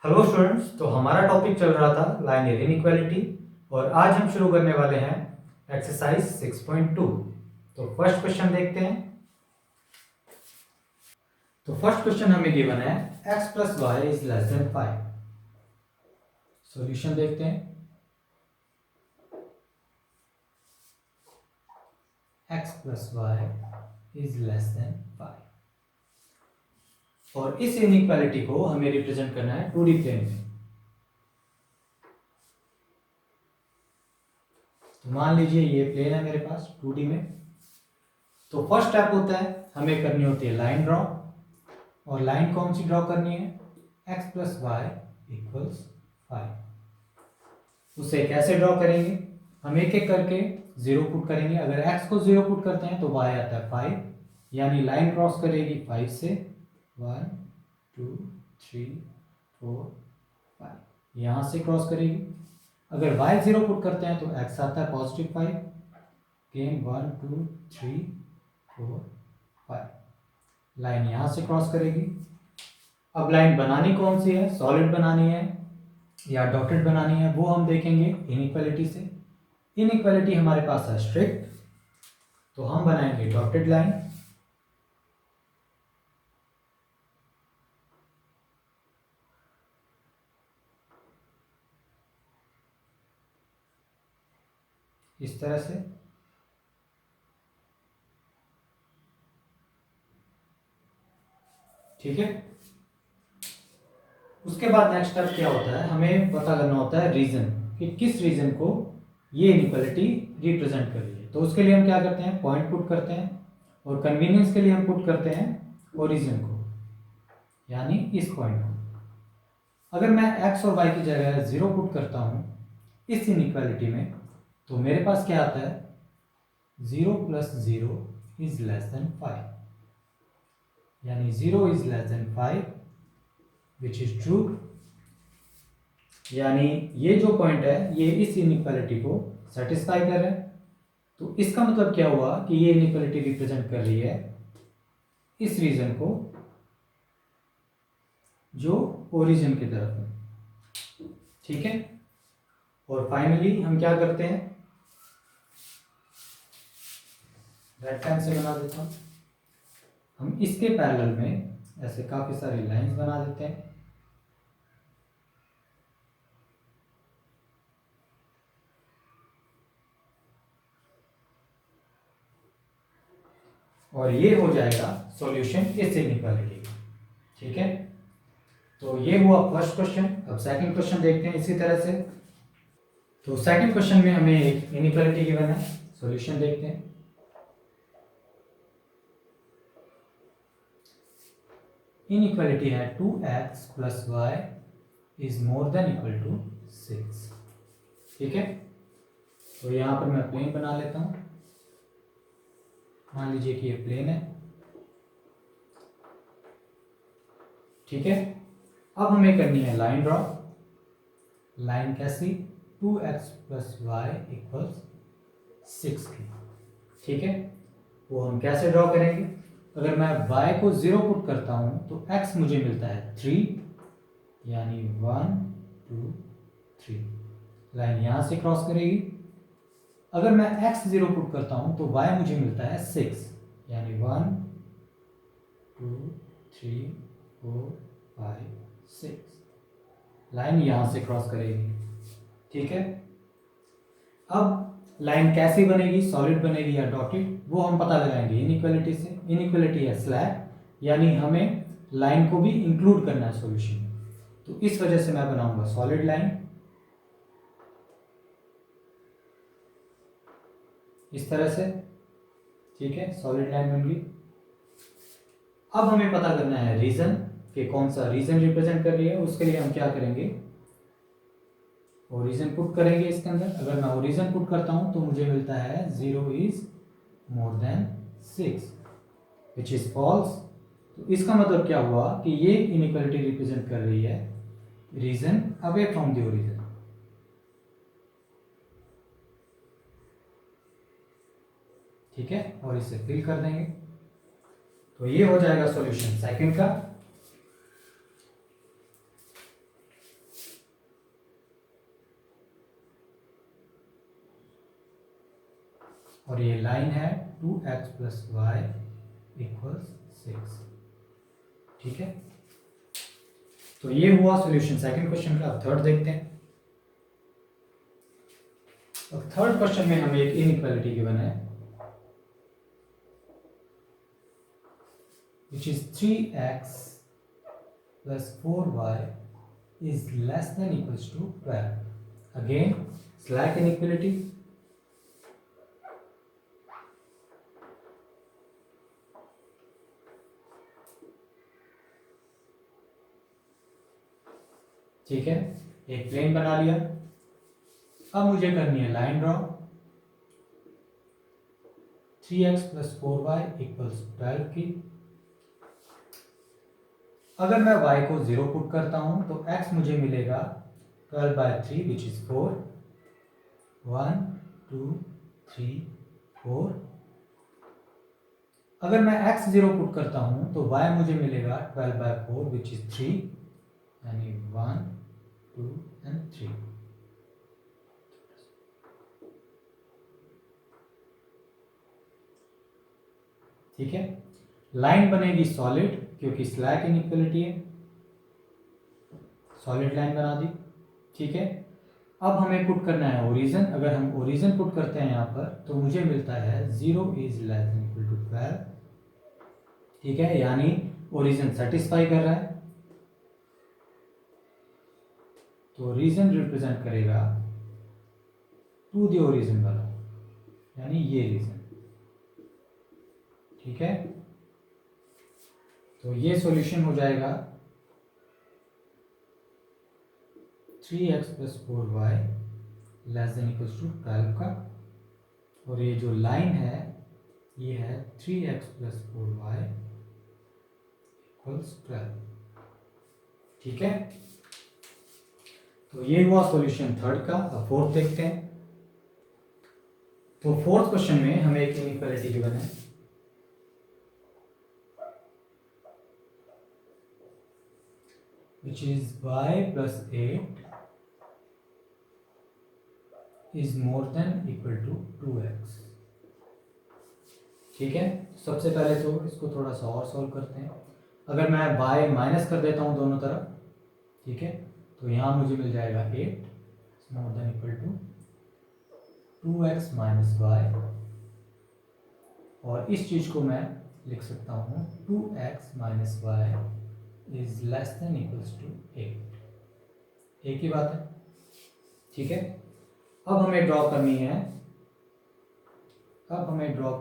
Hello students, तो हमारा topic चल रहा था लाइनियर इनइक्वालिटी और आज हम शुरू करने वाले हैं एक्सरसाइज 6.2। तो फर्स्ट क्वेश्चन देखते हैं। तो फर्स्ट क्वेश्चन हमें गिवन है x plus y is less than 5। Solution देखते हैं। x plus y is less than 5 और इस इनइक्वालिटी को हमें रिप्रेजेंट करना है 2D प्लेन में। तो मान लीजिए ये प्लेन है मेरे पास 2D में। तो फर्स्ट स्टेप होता है हमें करनी होती है लाइन ड्रॉ। और लाइन कौन सी ड्रॉ करनी है? x plus y equals 5। उसे कैसे ड्रॉ करेंगे? हम एक एक करके जीरो पुट करेंगे। अगर x को जीरो पुट करते हैं तो y आता है 5, यानी लाइन क्रॉस करेगी 5 से 1 2 3 4 5, यहां से क्रॉस करेगी। अगर y जीरो पुट करते हैं तो x आता है पॉजिटिव 5, गेन 1 2 3 4 5, लाइन यहां से क्रॉस करेगी। अब लाइन बनानी कौन सी है? सॉलिड बनानी है या डॉटेड बनानी है, वो हम देखेंगे इनइक्वालिटी से। इनइक्वालिटी हमारे पास है स्ट्रिक्ट, तो हम बनाएंगे डॉटेड लाइन। इस तरह से। ठीक है। उसके बाद नेक्स्ट स्टेप क्या होता है? हमें पता करना होता है रीजन, कि किस रीजन को ये इनइक्वालिटी रिप्रेजेंट कर रही है। तो उसके लिए हम क्या करते हैं? पॉइंट पुट करते हैं और कन्वीनियंस के लिए हम पुट करते हैं ओरिजिन को, यानी इस पॉइंट को। अगर मैं x और y की जगह जीरो पुट करता हूं इस इनइक्वालिटी में, तो मेरे पास क्या आता है? 0 प्लस 0 इज लेस देन 5, यानी 0 is less than 5 which is true. यानी ये जो पॉइंट है ये इस इनइक्वालिटी को सेटिस्फाई कर रहा है। तो इसका मतलब क्या हुआ कि ये इनइक्वालिटी रिप्रेजेंट कर रही है इस रीजन को जो ओरिजिन की तरफ है। ठीक है। और फाइनली हम क्या करते हैं? रेड पेन से बना देता हूं। हम इसके पैरेलल में ऐसे काफी सारी लाइंस बना देते हैं। और ये हो जाएगा सॉल्यूशन इस इनइक्वालिटी का। ठीक है। तो ये हुआ फर्स्ट क्वेश्चन। अब सेकंड क्वेश्चन देखते हैं इसी तरह से। तो सेकंड क्वेश्चन में हमें एक इनइक्वालिटी गिवन है, सॉल्यूशन देखते हैं। इनइक्वालिटी है 2x plus y is more than equal to 6। ठीक है। तो यहां पर मैं प्लेन बना लेता हूं। मान लीजिए कि ये प्लेन है। ठीक है। अब हमें करनी है लाइन ड्रॉ। लाइन कैसी? 2x प्लस वाई इक्वल्स 6 की। ठीक है। वो हम कैसे ड्रॉ करेंगे? अगर मैं y को 0 पुट करता हूं तो x मुझे मिलता है 3, यानी 1 2 3, लाइन यहां से क्रॉस करेगी। अगर मैं x 0 पुट करता हूं तो y मुझे मिलता है 6, यानी 1 2 3 4 5 6, लाइन यहां से क्रॉस करेगी। ठीक है। अब लाइन कैसी बनेगी? सॉलिड बनेगी या डॉटेड, वो हम पता लगाएंगे इनइक्वालिटी से। इनइक्वालिटी है स्लैब, यानी हमें लाइन को भी इंक्लूड करना है सॉल्यूशन में। तो इस वजह से मैं बनाऊंगा सॉलिड लाइन इस तरह से। ठीक है, सॉलिड लाइन बन गई। अब हमें पता करना है रीजन, कि कौन सा रीजन रिप्रेजेंट कर रही है। उसके लिए हम क्या करेंगे? ओरिजिन पुट करेंगे इसके अंदर। अगर मैं ओरिजिन पुट करता हूं तो मुझे मिलता है 0 is more than 6 which is false. तो इसका मतलब क्या हुआ कि ये इनइक्वालिटी रिप्रेजेंट कर रही है region away from the origin. ठीक है। और इसे फिल कर देंगे। तो ये हो जाएगा सॉल्यूशन सेकंड का। और ये लाइन है 2x प्लस वाई इक्वल्स 6। ठीक है, तो ये हुआ सॉल्यूशन सेकंड क्वेश्चन का। अब थर्ड देखते हैं। अब थर्ड क्वेश्चन में हमें एक इनइक्वालिटी गिवन है which is 3x plus 4y is less than equals to 12. Again, slack inequality. ठीक है, एक प्लेन बना लिया। अब मुझे करनी है line draw. 3x plus 4y equals 12 की। अगर मैं y को 0 पुट करता हूं तो x मुझे मिलेगा 12/3 विच इज 4। 1 2 3 4। अगर मैं x 0 पुट करता हूं तो y मुझे मिलेगा 12/4 विच इज 3, यानी 1 2 एंड 3। ठीक है, लाइन बनेगी सॉलिड क्योंकि स्लैक इनइक्वालिटी है, सॉलिड लाइन बना दी। ठीक है, अब हमें पुट करना है ओरिजिन। अगर हम ओरिजिन पुट करते हैं यहाँ पर तो मुझे मिलता है 0 is less than equal to 12। ठीक है, यानी ओरिजिन सेटिस्फाई कर रहा है, तो रीजन रिप्रेजेंट करेगा टू द ओरिजिन वाला, यानी ये रीजन। ठीक है, तो ये सॉल्यूशन हो जाएगा 3x plus 4y less than equals to 12 का। और ये जो लाइन है ये है 3x प्लस 4y इक्वल्स 12। ठीक है, तो ये हुआ सॉल्यूशन थर्ड का। अब फोर्थ देखते हैं। तो फोर्थ क्वेश्चन में हमें एक इनइक्वालिटी गिवन है which is y plus 8 is more than equal to 2x। ठीक है, सबसे पहले तो इसको थोड़ा सा और सॉल्व करते हैं। अगर मैं y माइनस कर देता हूं दोनों तरफ, ठीक है, तो यहां मुझे मिल जाएगा 8 more than equal to 2x minus y. और इस चीज को मैं लिख सकता हूं 2x minus y is less than equals to 8। एक ही बात है। ठीक है, अब हमें ड्रॉ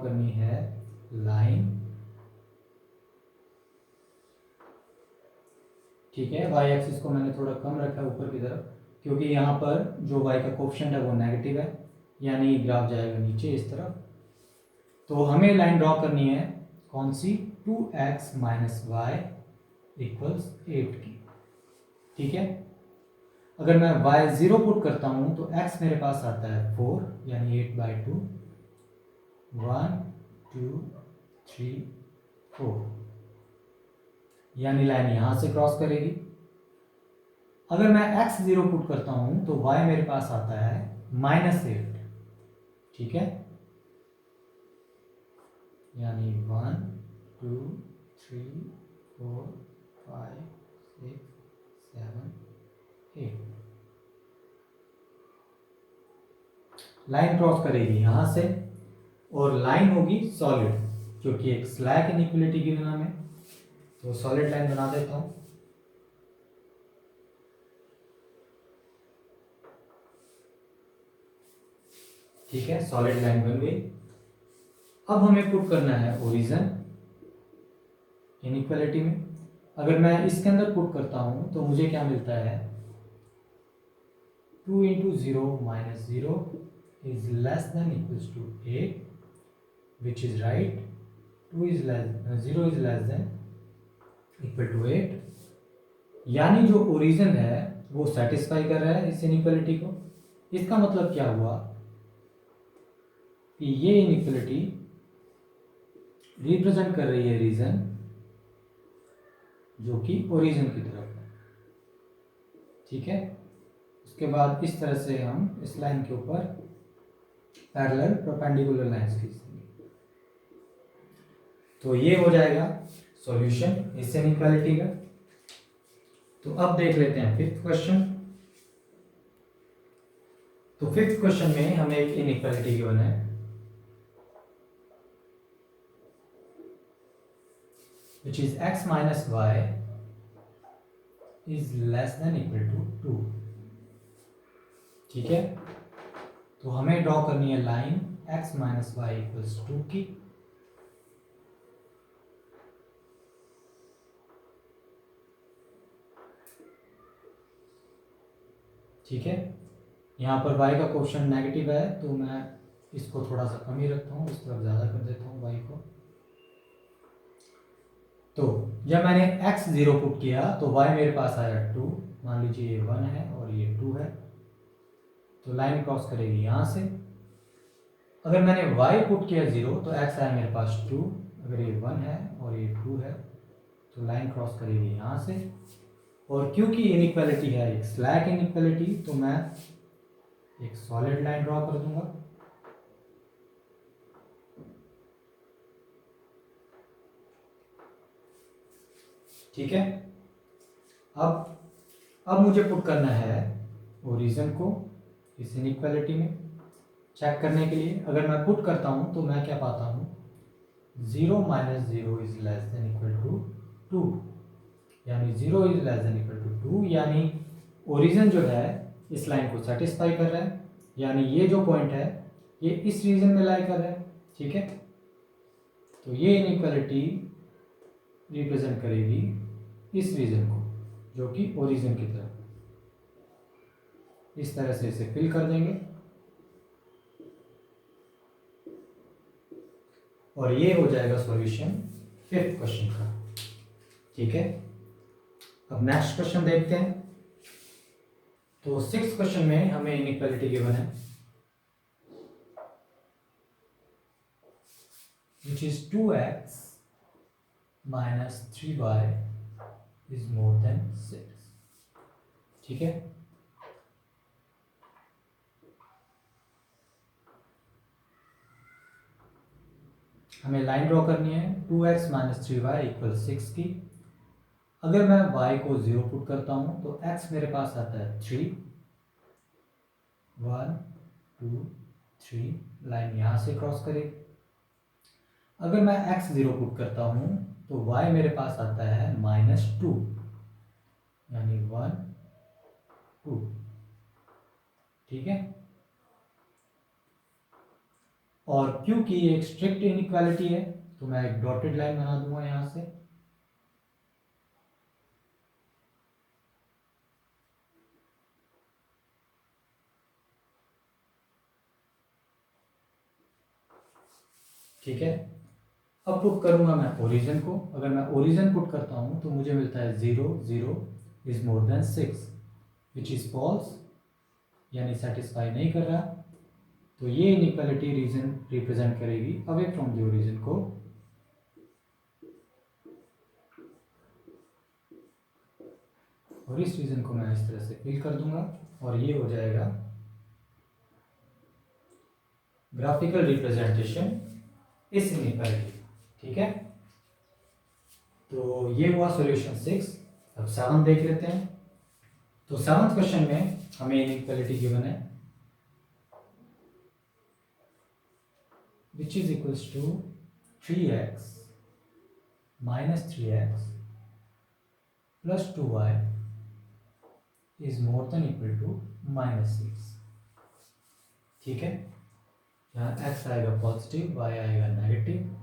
करनी है लाइन। ठीक है, y एक्सिस को मैंने थोड़ा कम रखा है ऊपर की तरफ, क्योंकि यहाँ पर जो y का कोफिशिएंट है वो नेगेटिव है, यानी ग्राफ जाएगा नीचे इस तरफ। तो हमें लाइन ड्रॉ करनी है कौन सी, 2x माइनस वाई इक्वल्स 8 की। ठीक है, अगर मैं y 0 पुट करता हूं तो x मेरे पास आता है 4, यानी 8/2। 1 2 3 4, यानी लाइन यहां से क्रॉस करेगी। अगर मैं x 0 पुट करता हूं तो y मेरे पास आता है -8। ठीक है, यानी 1 2 3 4 5 6 7 8। लाइन क्रॉस करेगी यहां से और लाइन होगी सॉलिड, क्योंकि एक स्लैक इनइक्वालिटी की बिना में। तो सॉलिड लाइन बना देता हूं। ठीक है, सॉलिड लाइन बन गई। अब हमें पुट करना है ओरिजिन इनइक्वालिटी में। अगर मैं इसके अंदर पुट करता हूं तो मुझे क्या मिलता है, 2 into 0 minus 0 is less than equals to 8, which is right. 0 is less than equal to 8, यानी जो ओरिजिन है वो सेटिस्फाई कर रहा है इस इनइक्वालिटी को। इसका मतलब क्या हुआ कि ये इनइक्वालिटी रिप्रेजेंट कर रही है रीजन जो कि ओरिजिन की तरफ है। ठीक है, उसके बाद इस तरह से हम इस लाइन के ऊपर पैरेलल परपेंडिकुलर लाइंस खींच देंगे। तो ये हो जाएगा सॉल्यूशन इस इनइक्वालिटी का। तो अब देख लेते हैं फिफ्थ क्वेश्चन। तो फिफ्थ क्वेश्चन में हमें एक इनइक्वालिटी गिवन है which is x minus y is less than equal to 2। ठीक है, तो हमें ड्रॉ करनी है line x minus y equals 2 की। ठीक है, यहाँ पर y का कोएफिशिएंट नेगेटिव है तो मैं इसको थोड़ा सा कम ही रखता हूँ, इस तरफ ज़्यादा कर देता हूँ y को। तो जब मैंने x 0 पुट किया तो y मेरे पास आया 2, मान लीजिए ये 1 है और ये 2 है, तो लाइन क्रॉस करेगी यहाँ से। अगर मैंने y पुट किया 0 तो x आया मेरे पास 2, अगर ये 1 है और ये 2 है तो लाइन क्रॉस करेगी यहाँ से। और क्योंकि इनइक्वालिटी है एक स्लैक इनइक्वालिटी तो मैं एक सॉलिड लाइन ड्रॉ कर दूंगा। ठीक है, अब मुझे पुट करना है ओरिजिन को इस इनइक्वालिटी में चेक करने के लिए। अगर मैं पुट करता हूं तो मैं क्या पाता हूं, 0 minus 0 is less than equal to 2, यानी 0 is less than equal to 2, यानी ओरिजिन जो है इस लाइन को सेटिस्फाई कर रहा है, यानी ये जो पॉइंट है ये इस रीजन में लाई कर रहा है। ठीक है, तो ये इनइक्वालिटी रिप्रेजेंट करेगी इस रीजन को जो कि ओरिजिन की तरफ। इस तरह से इसे फिल कर देंगे और ये हो जाएगा सॉल्यूशन फिफ्थ क्वेश्चन का। ठीक है, अब नेक्स्ट क्वेश्चन देखते हैं। तो सिक्स्थ क्वेश्चन में हमें इनइक्वालिटी गिवन है which is 2x minus 3y is more than 6। ठीक है, हमें लाइन ड्रॉ करनी है 2x माइनस 3y इक्वल 6 की। अगर मैं y को 0 पुट करता हूं तो x मेरे पास आता है 3, 1 2 3, लाइन यहां से क्रॉस करेगी। अगर मैं x 0 पुट करता हूं तो y मेरे पास आता है -2, यानी 1 2। ठीक है, और क्योंकि ये एक स्ट्रिक्ट इनइक्वालिटी है तो मैं एक डॉटेड लाइन बना दूंगा यहां से। ठीक है, अब पुट करूंगा मैं ओरिजिन को। अगर मैं ओरिजिन पुट करता हूं तो मुझे मिलता है 0 0 is more than 6 which is false, यानी सेटिस्फाई नहीं कर रहा। तो ये इनइक्वालिटी रीजन रिप्रेजेंट करेगी अवे फ्रॉम द ओरिजिन को। और इस रीजन को मैं इस तरह से फिल कर दूंगा और ये हो जाएगा ग्राफिकल रिप्रेजेंटेशन इस इनइक्वालिटी। ठीक है, तो ये हुआ सॉल्यूशन 6। अब 7 देख लेते हैं। तो 7th क्वेश्चन में हमें इनइक्वालिटी गिवन है which is equals to 3x minus 3x plus 2y is more than equal to -6। ठीक है, यहाँ x आएगा पॉजिटिव, y आएगा नेगेटिव।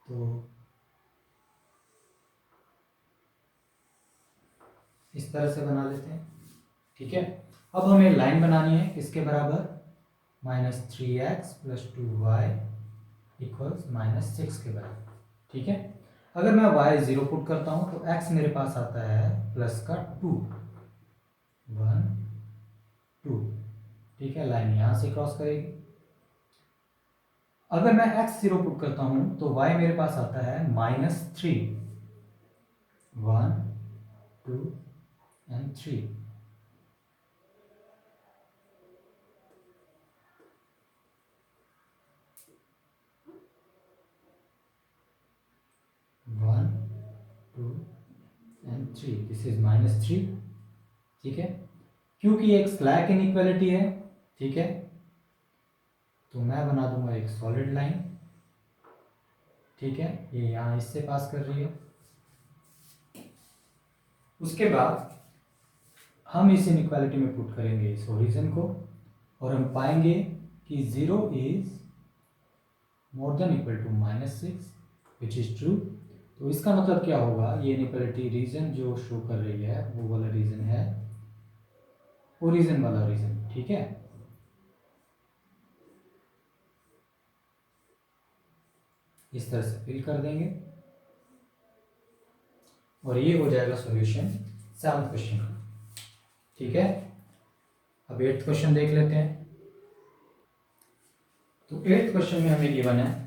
तो इस तरह से बना लेते हैं। ठीक है, अब हमें लाइन बनानी है किसके बराबर, -3x plus 2y इक्वल्स -6 के बराबर। ठीक है, अगर मैं y 0 पुट करता हूं तो x मेरे पास आता है प्लस का 2, 1 2। ठीक है, लाइन यहां से क्रॉस करेगी। अगर मैं x 0 पुट करता हूं तो y मेरे पास आता है -3, 1 2 एंड 3। 3, दिस इज -3, ठीक है। क्योंकि एक स्लैक इनइक्वालिटी है, ठीक है, तो मैं बना दूंगा एक सॉलिड लाइन, ठीक है, ये यहाँ इससे पास कर रही है। उसके बाद हम इस इनइक्वालिटी में पुट करेंगे इस ओरिजिन को, और हम पाएंगे कि 0 is more than equal to -6 which is true. तो इसका मतलब क्या होगा, ये इनइक्वालिटी रीजन जो शो कर रही है वो वाला रीजन है ओरिजिन वाला रीजन, ठीक है। इस तरह से फिल कर देंगे और ये हो जाएगा सॉल्यूशन 7th क्वेश्चन का, ठीक है। अब 8th क्वेश्चन देख लेते हैं। तो 8th क्वेश्चन में हमें गिवन है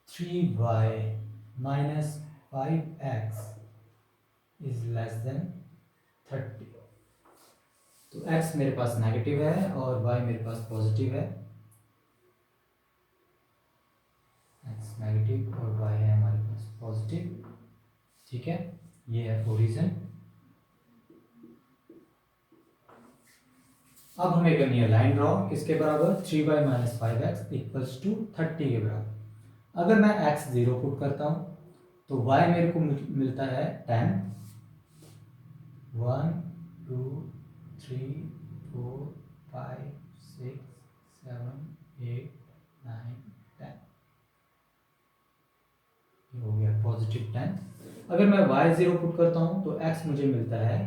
3y minus 5x is less than 30। तो x मेरे पास नेगेटिव है और y मेरे पास पॉजिटिव है, x नेगेटिव और y है हमारे पास पॉजिटिव, ठीक है। ये है ओरिजिन। अब हमें करनी है लाइन ड्रॉ, किसके बराबर, 3y minus 5x equals to 30 के बराबर। अगर मैं x 0 पुट करता हूँ तो y मेरे को मिलता है 10, 1 2 3 4 5 6 7 8 9 10, ये हो गया पॉजिटिव 10। अगर मैं y 0 पुट करता हूँ तो x मुझे मिलता है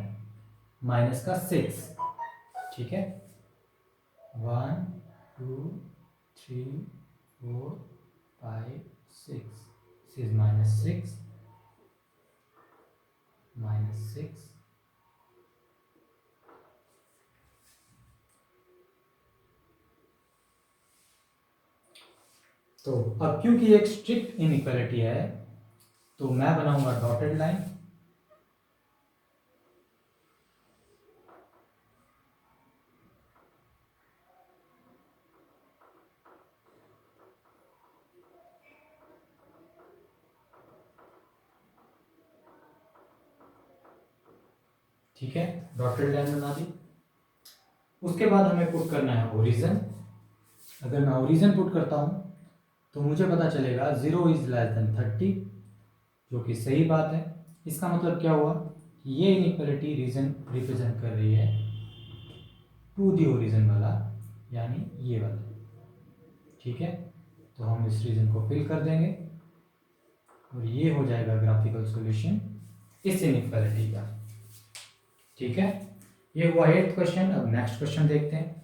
-6, ठीक है। 1 2 3 4 5 6, this is -6 -6 तो अब क्योंकि एक स्ट्रिक्ट इनइक्वालिटी है तो मैं बनाऊंगा डॉटेड लाइन, ठीक है, डॉटेड लाइन बना दी। उसके बाद हमें पुट करना है ओरिजिन। अगर मैं ओरिजिन पुट करता हूं तो मुझे पता चलेगा 0 इज लेस देन 30, जो कि सही बात है। इसका मतलब क्या हुआ कि ये इनइक्वालिटी रीजन रिप्रेजेंट कर रही है टू दी ओरिजिन वाला, यानी ये वाला, ठीक है। तो हम इस रीजन को फिल कर देंगे और ये हो जाएगा ग्राफिकल सॉल्यूशन इस इनइक्वालिटी का, ठीक है। ये हुआ 8th क्वेश्चन। अब नेक्स्ट क्वेश्चन देखते हैं।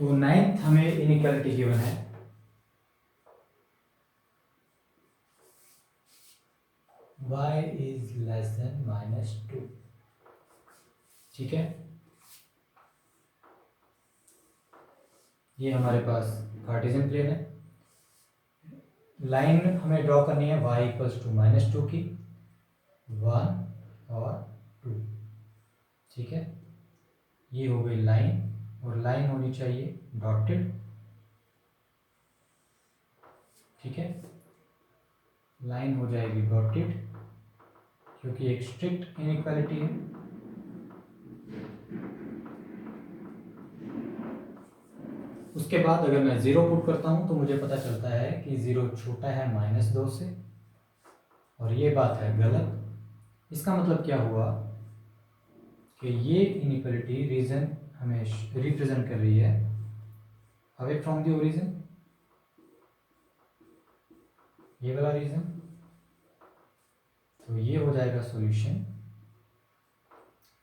तो 9th हमें इनइक्वालिटी गिवन है y इज लेस देन -2, ठीक है। ये हमारे पास कार्टेशियन प्लेन है। लाइन हमें ड्रॉ करनी है y इक्वल्स टू -2 की, 1 और 2, ठीक है। ये हो गई लाइन, और लाइन होनी चाहिए डॉटेड, ठीक है। लाइन हो जाएगी डॉटेड क्योंकि एक स्ट्रिक्ट इनइक्वालिटी है। उसके बाद अगर मैं 0 पुट करता हूं तो मुझे पता चलता है कि 0 छोटा है -2 से, और ये बात है गलत। इसका मतलब क्या हुआ कि ये इनइक्वालिटी रीजन हमें रिप्रेजेंट कर रही है अवे फ्रॉम द ओरिजिन, ये वाला रीजन। तो ये हो जाएगा सॉल्यूशन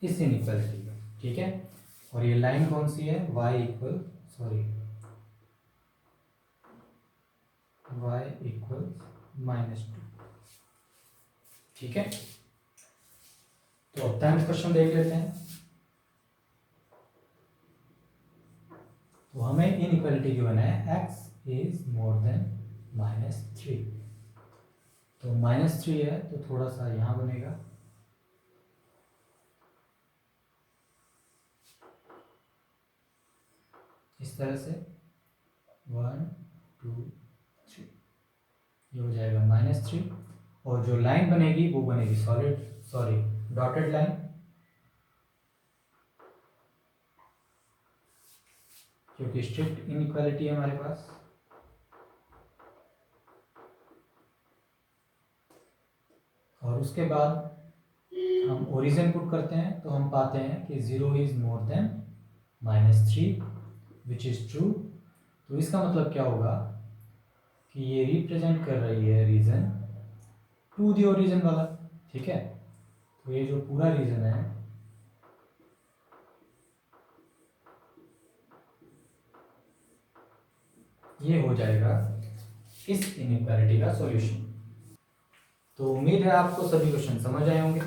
इस इनइक्वालिटी का, ठीक है। और ये लाइन कौन सी है, y इक्वल -2, ठीक है। तो अब 10th क्वेश्चन देख लेते हैं। तो हमें इनइक्वालिटी गिवन है x इज मोर देन -3। तो -3 है तो थोड़ा सा यहां बनेगा, इस तरह से 1 2 3, ये हो जाएगा -3। और जो लाइन बनेगी वो बनेगी डॉटेड लाइन, क्योंकि स्ट्रिक्ट इनइक्वालिटी है हमारे पास। और उसके बाद हम ओरिजिन पुट करते हैं तो हम पाते हैं कि 0 is more then -3 which is true. तो इसका मतलब क्या होगा कि ये रिप्रेजेंट कर रही है रीजन टू दी ओरिजिन वाला। ठीक है, तो ये जो पूरा रीजन है ये हो जाएगा इस इनइक्वालिटी का सॉल्यूशन। तो उम्मीद है आपको सभी क्वेश्चन समझ आए होंगे।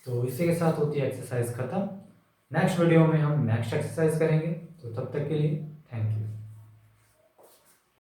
तो इसी के साथ होती है एक्सरसाइज खत्म। नेक्स्ट वीडियो में हम नेक्स्ट एक्सरसाइज करेंगे, तो तब तक के लिए